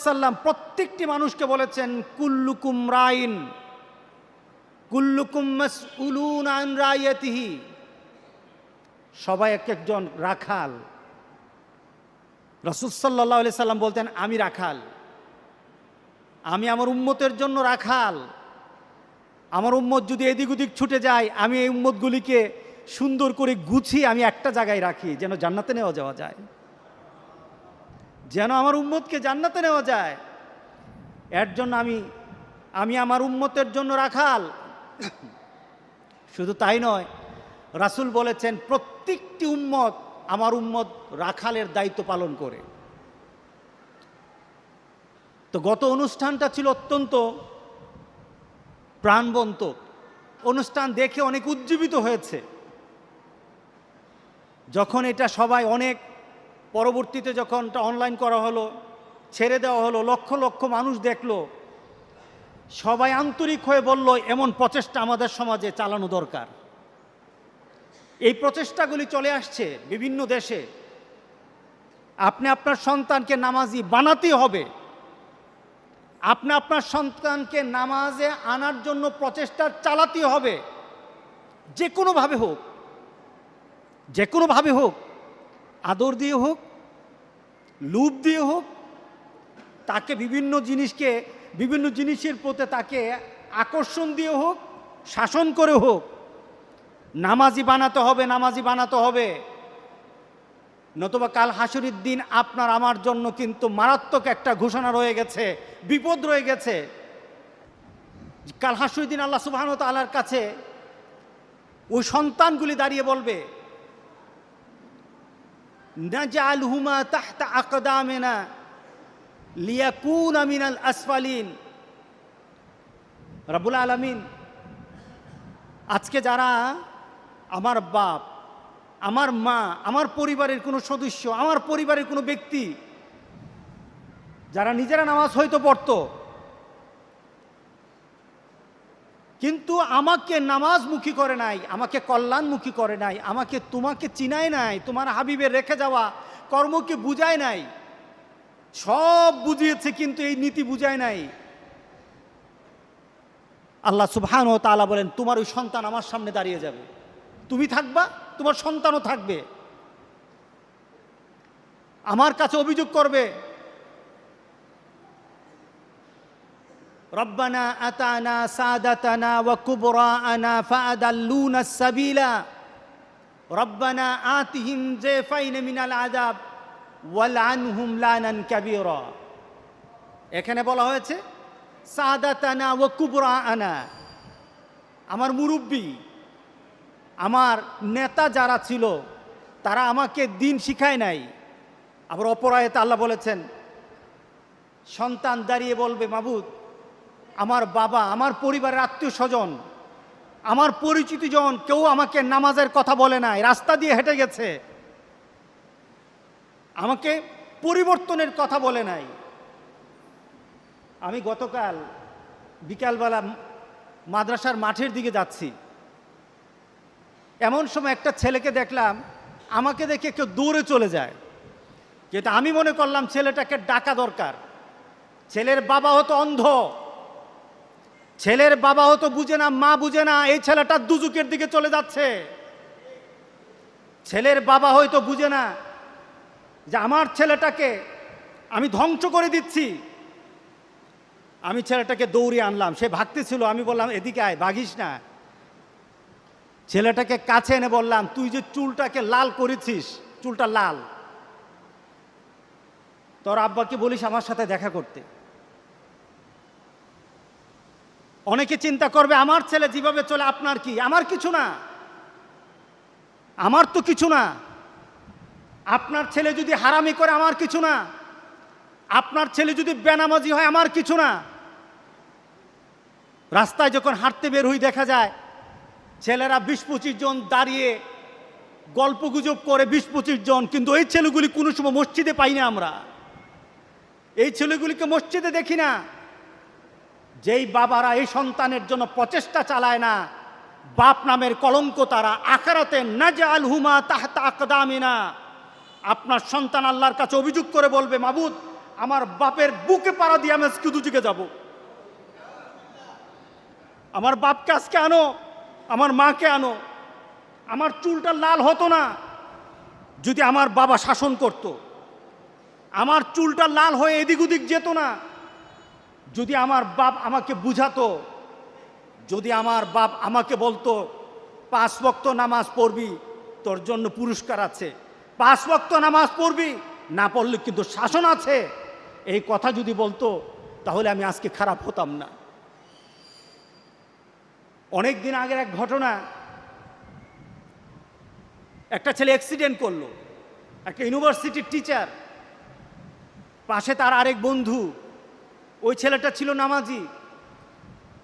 সাল্লাম প্রত্যেকটি মানুষকে বলেছেন কুল্লুকুম রাইন কুল্লুকুম মাসউলুন আন রাইয়াতিহি, সবাই এক একজন রাখাল। রাসূল সাল্লাল্লাহু আলাইহি সাল্লাম বলতেন আমি রাখাল, আমি আমার উম্মতের জন্য রাখাল। আমার উম্মত যদি এদিক ওদিক ছুটে যায়, আমি এই উম্মতগুলিকে সুন্দর করে গুছিয়ে আমি একটা জায়গায় রাখি, যেন জান্নাতে নেওয়া যাওয়া যায়, যেন আমার উম্মতকে জান্নাতে নেওয়া যায়। এর জন্য আমি আমার উম্মতের জন্য রাখাল। শুধু তাই নয়, রাসূল বলেছেন প্রত্যেকটি উম্মত আমার উম্মত রাখালের দায়িত্ব পালন করে। তো গত অনুষ্ঠানটা ছিল অত্যন্ত প্রাণবন্ত অনুষ্ঠান, দেখে অনেক উজ্জীবিত হয়েছে। যখন এটা সবাই অনেক পরবর্তীতে যখন এটা অনলাইন করা হলো, ছেড়ে দেওয়া হলো, লক্ষ লক্ষ মানুষ দেখলো, সবাই আন্তরিক হয়ে বলল এমন প্রচেষ্টা আমাদের সমাজে চালানো দরকার। এই প্রচেষ্টাগুলি চলে আসছে বিভিন্ন দেশে। আপনি আপনার সন্তানকে নামাজি বানাতে হবে, আপনি আপনার সন্তানকে নামাজে আনার জন্য প্রচেষ্টা চালাতে হবে, যে কোনোভাবে হোক, যে কোনোভাবে হোক, আদর দিয়ে হোক, লুভ দিয়ে হোক, তাকে বিভিন্ন জিনিসের প্রতি তাকে আকর্ষণ দিয়ে হোক, শাসন করে হোক, নামাজি বানাতে হবে, নামাজি বানাতে হবে। নতুবা কাল হাসরের দিন আপনার আমার জন্য কিন্তু মারাত্মক একটা ঘোষণা রয়ে গেছে, বিপদ রয়ে গেছে। কাল হাসরের দিন আল্লাহ সুবহানাহু ওয়া তাআলার কাছে ওই সন্তানগুলি দাঁড়িয়ে বলবে নাজআলহুমা তাহতা আকদামিনা লিয়াকুনা মিনাল আসফালিন। রব্বুল আলামিন আজকে যারা আমার বাপ, আমার মা, আমার পরিবারের কোনো সদস্য, আমার পরিবারের কোনো ব্যক্তি যারা নিজেরা নামাজ হয়তো পড়তো, কিন্তু আমাকে নামাজমুখী করে নাই, আমাকে কল্যাণমুখী করে নাই, আমাকে তোমাকে চিনায় নাই, তোমার হাবিবের রেখে যাওয়া কর্মকে বুঝায় নাই। সব বুঝিয়েছে কিন্তু এই নীতি বুঝায় নাই। আল্লাহ সুবহানাহু ওয়া তাআলা বলেন তোমার ওই সন্তান আমার সামনে দাঁড়িয়ে যাবে, তুমি থাকবা, তোমার সন্তানও থাকবে, আমার কাছে অভিযোগ করবে রব্বানা আতানা সাদাতানা ওয়া কুবরাআনা ফাআদাল্লুনা সাবিলা রব্বানা আতিহিম যায়ফাইন মিনাল আযাব ওয়ালআনহুম লানান কাবীরা। এখানে বলা হয়েছে সাদাতানা ওয়া কুবরাআনা, আমার মুরব্বী, আমার নেতা যারা ছিল তারা আমাকে দিন শিখায় নাই। আবার অপর আয়াতে আল্লাহ বলেছেন সন্তান দাঁড়িয়ে বলবে মাবুদ, আমার বাবা, আমার পরিবারের আত্মীয় স্বজন, আমার পরিচিত জন কেউ আমাকে নামাজের কথা বলে নাই, রাস্তা দিয়ে হেঁটে গেছে, আমাকে পরিবর্তনের কথা বলে নাই। আমি গতকাল বিকালবেলা মাদ্রাসার মাঠের দিকে যাচ্ছি, এমন সময় একটা ছেলেকে দেখলাম, আমাকে দেখে কেউ দৌড়ে চলে যায়, যেটা আমি মনে করলাম ছেলেটাকে ডাকা দরকার। ছেলের বাবা হতো অন্ধ, ছেলের বাবা হতো বুঝে না, মা বুঝে না, এই ছেলেটা দুজুকের দিকে চলে যাচ্ছে। ছেলের বাবা হয়তো বুঝে না যে আমার ছেলেটাকে আমি ধ্বংস করে দিচ্ছি। আমি ছেলেটাকে দৌড়িয়ে আনলাম, সে ভাগতেছিল, আমি বললাম এদিকে আয়, ভাগিস না। ছেলেটাকে কাছে এনে বললাম তুই যে চুলটাকে লাল করেছিস, চুলটা লাল, তোর আব্বাকে বলিস আমার সাথে দেখা করতে। অনেকে চিন্তা করবে আমার ছেলে যেভাবে চলে আপনার কি, আমার কিছু না, আমার তো কিছু না। আপনার ছেলে যদি হারামি করে আমার কিছু না, আপনার ছেলে যদি বেনামাজি হয় আমার কিছু না। রাস্তায় যখন হাঁটতে বের হই দেখা যায় ছেলেরা 20-25 জন দাঁড়িয়ে গল্পগুজব করে, 20-25 জন, কিন্তু এই ছেলেগুলি কোনো সময় মসজিদে পাই না আমরা, এই ছেলেগুলিকে মসজিদে দেখি না। যেই বাবারা এই সন্তানের জন্য প্রচেষ্টা চালায় না, বাপ নামের কলঙ্ক তারা আখিরাতে নাজআলহুমা তাহতা আকদামিনা। আপনার সন্তান আল্লাহর কাছে অভিযোগ করে বলবে মাবুদ আমার বাপের বুকে পাড়া দিয়ে আমি আজকে দুদিকে যাব। আমার বাপকে আজকে আনো, আমার মাকে আনো। আমার চুলটা লাল হতো না যদি আমার বাবা শাসন করত। আমার চুলটা লাল হয়ে এদিক ওদিক যেত না যদি আমার বাপ আমাকে বুঝাতো। যদি আমার বাপ আমাকে বলতো 5 ওয়াক্ত নামাজ পড়বি, তোর জন্য পুরস্কার আছে, 5 ওয়াক্ত নামাজ পড়বি, না পড়লে কিন্তু শাসন আছে, এই কথা যদি বলতো তাহলে আমি আজকে খারাপ হতাম না। অনেক দিন আগের এক ঘটনা, একটা ছেলে অ্যাক্সিডেন্ট করলো, একটা ইউনিভার্সিটির টিচার, পাশে তার আরেক বন্ধু। ওই ছেলেটা ছিল নামাজি,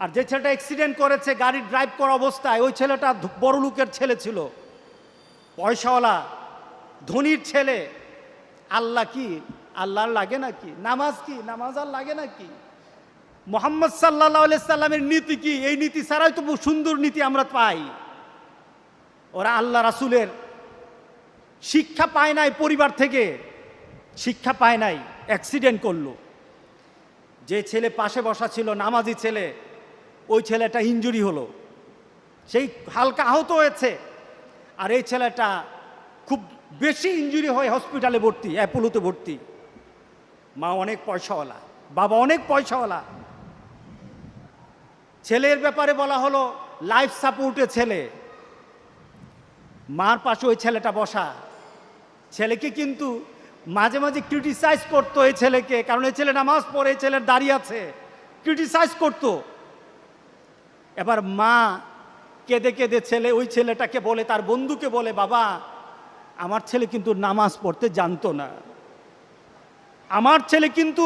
আর যে ছেলেটা অ্যাক্সিডেন্ট করেছে গাড়ি ড্রাইভ করা অবস্থায়, ওই ছেলেটা বড় লোকের ছেলে ছিল, পয়সাওয়ালা ধনীর ছেলে। আল্লাহ কি আল্লাহর লাগে নাকি? নামাজ কি নামাজ আর লাগে নাকি? মুহাম্মদ সাল্লাল্লাহু আলাইহি সাল্লামের নীতি কি? এই নীতি ছাড়াই তো সুন্দর নীতি আমরা পাই। ওরা আল্লাহ রাসূলের শিক্ষা পায় নাই, পরিবার থেকে শিক্ষা পায় নাই, অ্যাক্সিডেন্ট করলো। যে ছেলে পাশে বসা ছিল নামাজি ছেলে, ওই ছেলেটা ইনজুরি হলো, সেই হালকা আহত হয়েছে। আর এই ছেলেটা খুব বেশি ইনজুরি হয়ে হসপিটালে ভর্তি, অ্যাপোলোতে ভর্তি। মা অনেক পয়সাওয়ালা, বাবা অনেক পয়সাওয়ালা। ছেলের ব্যাপারে বলা হলো লাইফ সাপোর্টে ছেলে। মার পাশে ওই ছেলেটা বসা। ছেলেকে কিন্তু মাঝে মাঝে ক্রিটিসাইজ করতো এই ছেলেকে, কারণ এই ছেলে নামাজ পড়ে, এই ছেলের দাঁড়িয়ে আছে, ক্রিটিসাইজ করতো। এবার মা কেঁদে কেঁদে ওই ছেলেটাকে বলে, তার বন্ধুকে বলে, বাবা আমার ছেলে কিন্তু নামাজ পড়তে জানতো না, আমার ছেলে কিন্তু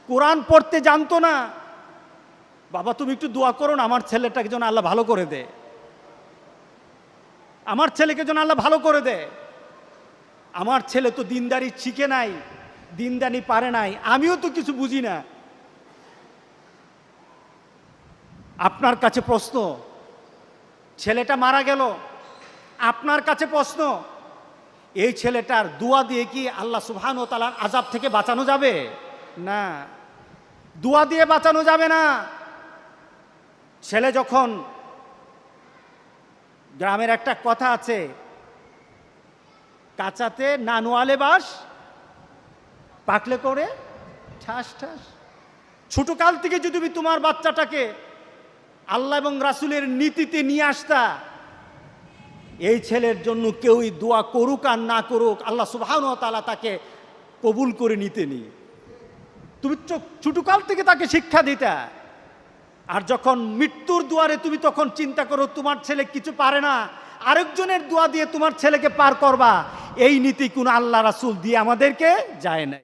কোরআন পড়তে জানতো না, বাবা তুমি একটু দোয়া করো না, আমার ছেলেটাকে যেন আল্লাহ ভালো করে দেয়, আমার ছেলেকে যেন আল্লাহ ভালো করে দেয়। আমার ছেলে তো দিনদারি শিখে নাই, দিনদারি পারে নাই, আমিও তো কিছু বুঝি না। আপনার কাছে প্রশ্ন, ছেলেটা মারা গেল, আপনার কাছে প্রশ্ন, এই ছেলেটার দোয়া দিয়ে কি আল্লাহ সুবহানাহু ওয়া তাআলার আযাব থেকে বাঁচানো যাবে? না, দোয়া দিয়ে বাঁচানো যাবে না। ছেলে যখন, গ্রামের একটা কথা আছে, কাঁচাতে না নোয়ালে বাস, পাকলে করে ঠাস ঠাস। ছোট কাল থেকে যদি তুমি তোমার বাচ্চাটাকে আল্লাহ এবং রাসূলের নীতিতে নিয়ে আসতা, এই ছেলের জন্য কেউই দোয়া করুক আর না করুক, আল্লাহ সুবহানাহু ওয়া তাআলা তাকে কবুল করে নিতেনি। তুমি ছোট কাল থেকে তাকে শিক্ষা দিতা। আর যখন মৃত্যুর দুয়ারে তুমি তখন চিন্তা করো তোমার ছেলে কিছু পারে না, আরেকজনের দোয়া দিয়ে তোমার ছেলেকে পার করবা, এই নীতি কোন আল্লাহ রাসূল দিয়ে আমাদেরকে যায় না।